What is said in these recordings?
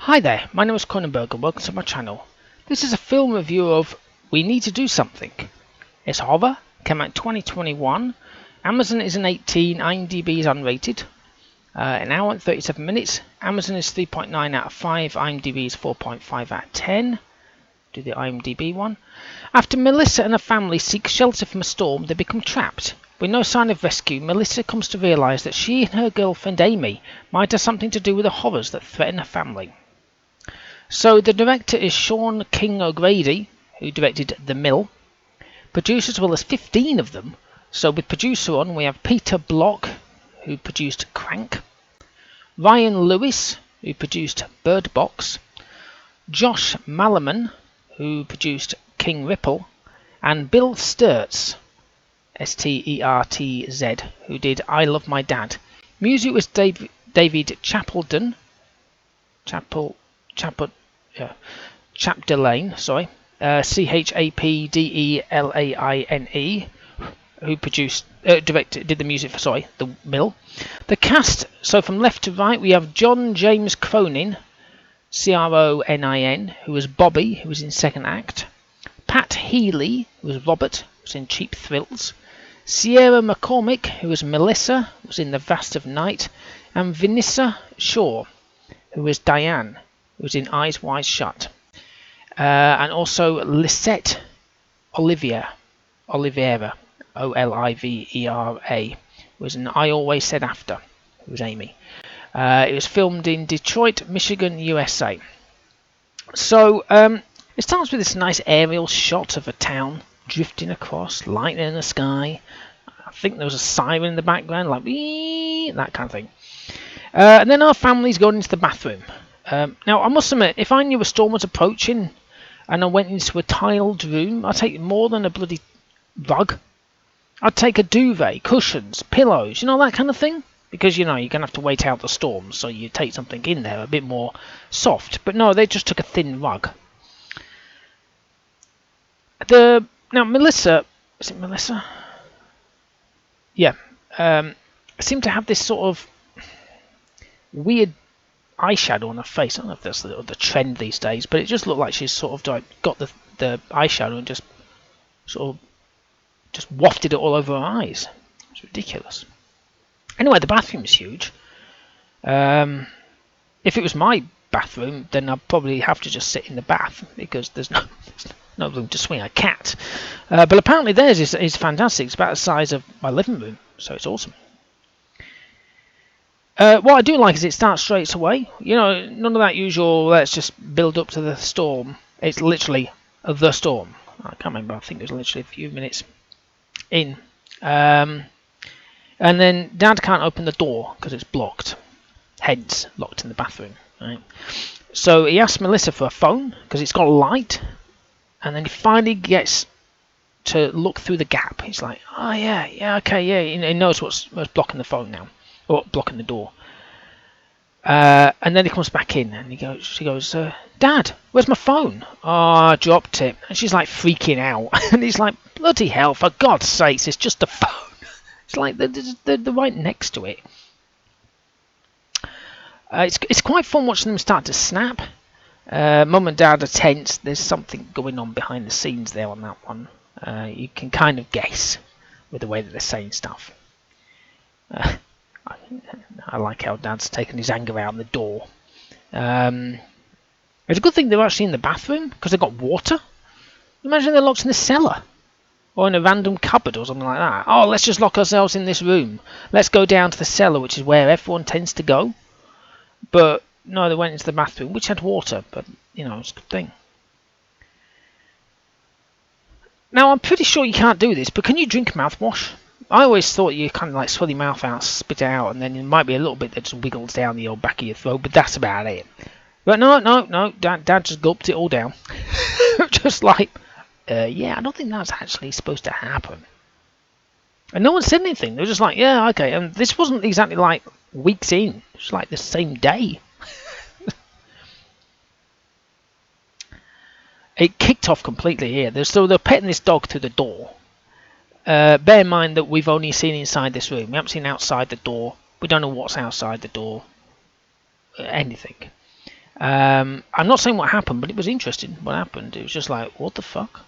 Hi there, my name is Kronenberg and welcome to my channel. This is a film review of We Need to Do Something. It's horror, came out in 2021, Amazon is an 18, IMDb is unrated, an hour and 37 minutes, Amazon is 3.9 out of 5, IMDb is 4.5 out of 10. Do the IMDb one. After Melissa and her family seek shelter from a storm, they become trapped. With no sign of rescue, Melissa comes to realise that she and her girlfriend Amy might have something to do with the horrors that threaten her family. So the director is Sean King O'Grady, who directed The Mill. Producers, well, there's 15 of them. So with producer on, we have Peter Block, who produced Crank, Ryan Lewis, who produced Bird Box, Josh Malerman, who produced King Ripple, and Bill Sturtz, S-T-E-R-T-Z, who did I Love My Dad. Music was David Chapdelaine, Chapdelaine, who did the music for The Mill. The cast, so from left to right, we have John James Cronin, Cronin, who was Bobby, who was in second act. Pat Healy, who was Robert, who was in Cheap Thrills. Sierra McCormick, who was Melissa, who was in The Vast of Night. And Vanessa Shaw, who was Diane, who was in Eyes Wide Shut. And also Lisette Oliveira, Olivera, who was in I Always Said After, who was Amy. It was filmed in Detroit, Michigan, USA. So it starts with this nice aerial shot of a town drifting across, lightning in the sky. I think there was a siren in the background, like wee, that kind of thing. And then our family's going into the bathroom. Now, I must admit, if I knew a storm was approaching and I went into a tiled room, I'd take more than a bloody rug. I'd take a duvet, cushions, pillows, that kind of thing. Because, you're going to have to wait out the storm, so you take something in there a bit more soft. But no, they just took a thin rug. Now, Melissa... Is it Melissa? Yeah. Seemed to have this sort of weird eyeshadow on her face. I don't know if that's the trend these days, but it just looked like she's sort of got the eyeshadow and just sort of just wafted it all over her eyes. It's ridiculous. Anyway, the bathroom's huge. If it was my bathroom, then I'd probably have to just sit in the bath because there's no room to swing a cat. But apparently theirs is fantastic. It's about the size of my living room, so it's awesome. What I do like is it starts straight away. None of that usual, let's just build up to the storm. It's literally the storm. I can't remember. I think it was literally a few minutes in. And then Dad can't open the door because it's blocked. Hence, locked in the bathroom. Right? So he asks Melissa for a phone because it's got a light. And then he finally gets to look through the gap. He's like, oh, yeah, okay, yeah. He knows what's blocking the phone now. Or blocking the door. And then he comes back in and she goes, Dad, where's my phone? Oh, I dropped it. And she's like freaking out. And he's like, bloody hell, for God's sakes, it's just a phone. It's like they're right next to it. It's quite fun watching them start to snap. Mum and Dad are tense. There's something going on behind the scenes there on that one. You can kind of guess with the way that they're saying stuff. I like how Dad's taken his anger out on the door. It's a good thing they're actually in the bathroom because they've got water. Imagine they're locked in the cellar. Or in a random cupboard or something like that. Oh, let's just lock ourselves in this room. Let's go down to the cellar, which is where everyone tends to go. But no, they went into the bathroom, which had water. But, it's a good thing. Now, I'm pretty sure you can't do this, but can you drink mouthwash? I always thought you kind of like swell your mouth out, spit it out, and then there might be a little bit that just wiggles down the old back of your throat, but that's about it. But no, Dad just gulped it all down. Just like... yeah, I don't think that's actually supposed to happen. And no one said anything. They were just like, yeah, okay. And this wasn't exactly like weeks in. It was like the same day. It kicked off completely here. So they're petting this dog through the door. Bear in mind that we've only seen inside this room. We haven't seen outside the door. We don't know what's outside the door. Anything. I'm not saying what happened, but it was interesting what happened. It was just like, what the fuck?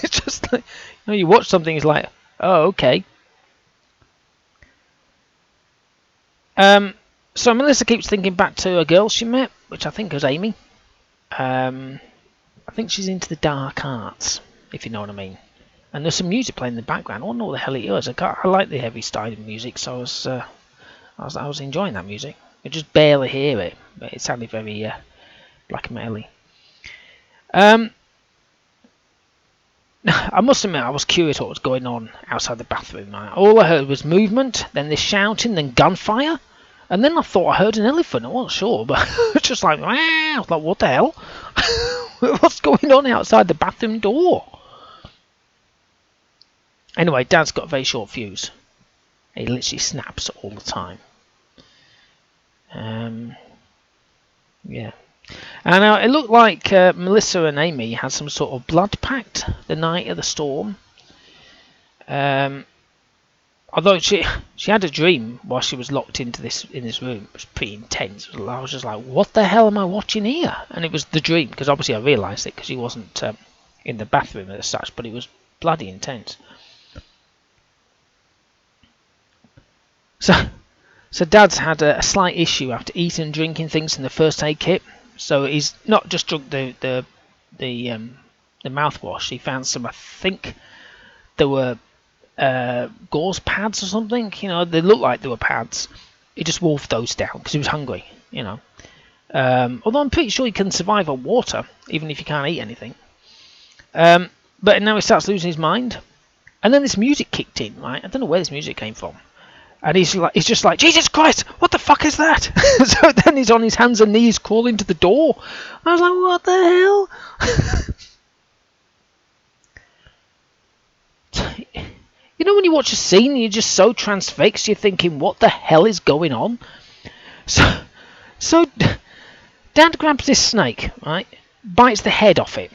It's just like, you watch something, it's like, oh, okay. So Melissa keeps thinking back to a girl she met, which I think was Amy. I think she's into the dark arts, if you know what I mean. And there's some music playing in the background. I don't know what the hell it is. I like the heavy style of music, so I was enjoying that music. I just barely hear it, but it sounded very black metal-y. I must admit, I was curious what was going on outside the bathroom. Right? All I heard was movement, then this shouting, then gunfire, and then I thought I heard an elephant. I wasn't sure, but it's just like, wow. I was like, what the hell? What's going on outside the bathroom door? Anyway, Dad's got a very short fuse. He literally snaps all the time. Yeah. And it looked like Melissa and Amy had some sort of blood pact the night of the storm. Although she had a dream while she was locked in this room. It was pretty intense. I was just like, what the hell am I watching here? And it was the dream, because obviously I realised it because she wasn't in the bathroom as such, but it was bloody intense. So Dad's had a slight issue after eating and drinking things in the first aid kit. So he's not just drunk the mouthwash. He found some, I think there were gauze pads or something. You know, they looked like they were pads. He just wolfed those down because he was hungry. You know, although I'm pretty sure he can survive on water even if you can't eat anything. But now he starts losing his mind, and then this music kicked in. Right, I don't know where this music came from. And he's just like, Jesus Christ, what the fuck is that? So then he's on his hands and knees crawling to the door. I was like, what the hell? You know when you watch a scene and you're just so transfixed, you're thinking, what the hell is going on? So Dad grabs this snake, right, bites the head off it.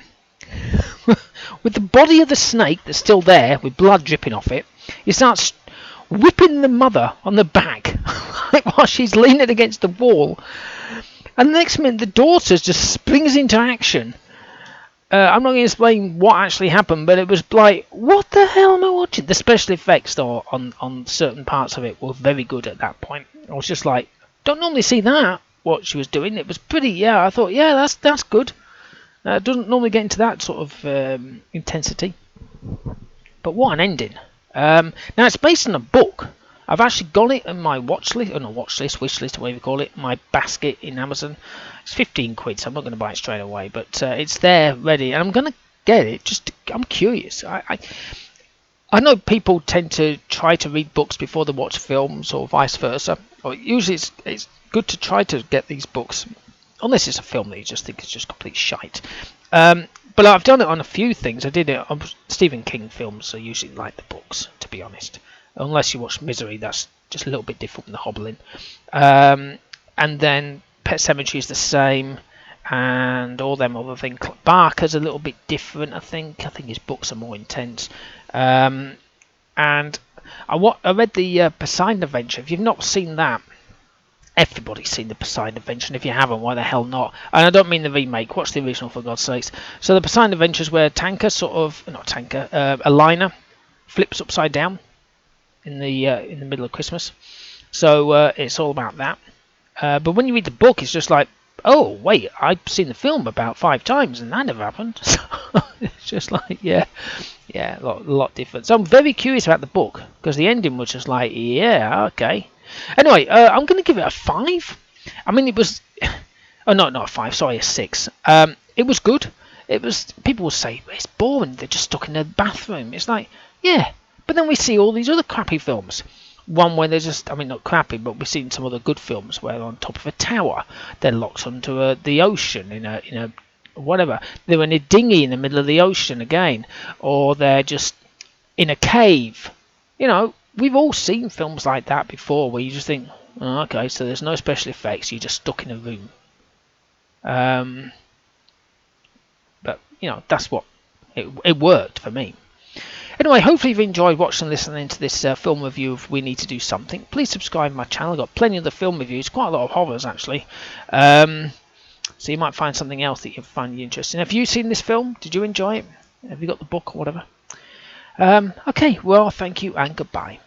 With the body of the snake that's still there, with blood dripping off it, he starts whipping the mother on the back while she's leaning against the wall, and the next minute the daughter just springs into action. I'm not going to explain what actually happened, but it was like, what the hell am I watching? The special effects on certain parts of it were very good at that point. I was just like, don't normally see that, what she was doing. It was pretty, I thought, yeah, that's good. It doesn't normally get into that sort of intensity. But what an ending. Now it's based on a book. I've actually got it in my wish list, whatever you call it, my basket in Amazon. It's 15 quid, so I'm not going to buy it straight away, but it's there ready, and I'm going to get it. I'm curious. I know people tend to try to read books before they watch films, or vice versa. Or usually it's good to try to get these books, unless it's a film that you just think is just complete shite. But I've done it on a few things. I did it on Stephen King films. I usually like the books, to be honest. Unless you watch Misery, that's just a little bit different from The Hobbling. And then Pet Sematary is the same, and all them other things. Barker's a little bit different, I think. I think his books are more intense. And I read the Poseidon Adventure. If you've not seen that, everybody's seen the Poseidon Adventure, and if you haven't, why the hell not? And I don't mean the remake. Watch the original, for God's sakes. So the Poseidon Adventure is where a liner flips upside down in the middle of Christmas. So it's all about that. But when you read the book, it's just like, oh wait, I've seen the film about 5 times, and that never happened. So it's just like, yeah, a lot different. So I'm very curious about the book, because the ending was just like, yeah, okay. Anyway, I'm going to give it a 5. I mean, it was... Oh, no, not a 5. Sorry, a 6. It was good. It was... People will say, it's boring. They're just stuck in the bathroom. It's like, yeah. But then we see all these other crappy films. One where they're just... I mean, not crappy, but we've seen some other good films where they're on top of a tower. They're locked onto the ocean in a whatever. They're in a dinghy in the middle of the ocean again. Or they're just in a cave. You know... We've all seen films like that before, where you just think, oh, okay, so there's no special effects, you're just stuck in a room. But, you know, that's what... It worked for me. Anyway, hopefully you've enjoyed watching and listening to this film review of We Need to Do Something. Please subscribe to my channel. I've got plenty of the film reviews, quite a lot of horrors, actually. So you might find something else that you find interesting. Have you seen this film? Did you enjoy it? Have you got the book or whatever? Okay, well, thank you and goodbye.